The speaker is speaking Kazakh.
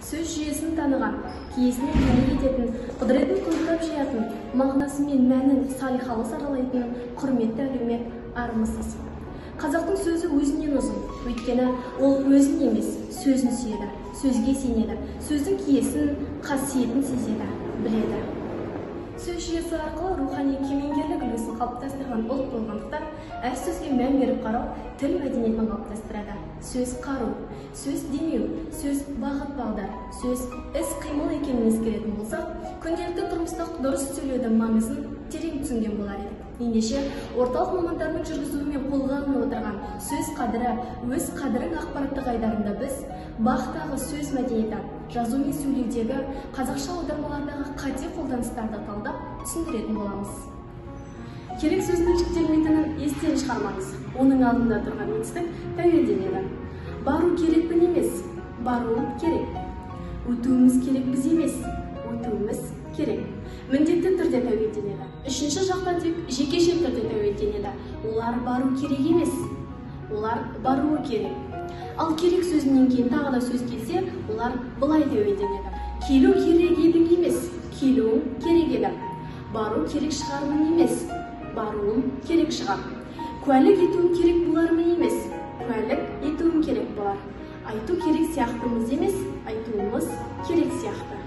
сөз жүйесін таныған, киесіне билік ететін, құдіретін құлдап жиятын, мағынасы мен мәнін салихалы саралайтын құрметті әлеумет армысыз. Қазақтың сөзі өзінен ұзын, өйткені ол өзін емес, сөзін сүйеді, сөзге сенеді, сөздің киесін, қасиетін сезеді, біледі. Сөз жүйесі арқылы рухани кемеңгерлік үлгісін қалыптастырған ұлт болғандықтан, әр сөзге мән беріп қарау тіл мәдениетін қалыптастырады. Сөз қару, сөз демеу, сөз бағыт бағдар, сөз іс-қимыл екенін ескеретін болсақ, күнделікті тұрмыста дұрыс сөйлеудің маңызын терең түсінген болар едік. Ендеше, орталық мамандарының жүргізуімен қолға алынып отырған сөз қадірі, өз қадірің ақпараттық айдарында біз бақтағы сөз мәдениеті, жазу мен сөйлеудегі қазақша аудармалардағы қате қолданыстарды талдап түсіндіретін боламыз. Керек сөздің жіктелмейтінін естен шығармаңыз. Оның алдында тұрған етістік тәуелденеді. Бару керекпін емес, баруым керек. Өтуіміз керек біз емес, өтуіміз керек. Міндетті түрде тәуелденеді. Үшінші жақтан тек жекеше түрде тәуелденеді. Олар бару керек емес, олар баруы керек. Ал керек сөзінен кейін тағы да сөз келсе, олар былай тәуелденеді. Келу керек едің емес, келуім керек еді. Бару керек шығармын емес, баруым керек шығар. Куәлік етуім керек болармын емес, куәлік етуім керек болар. Айту керек сияқтымыз емес, айтуымыз керек сияқты.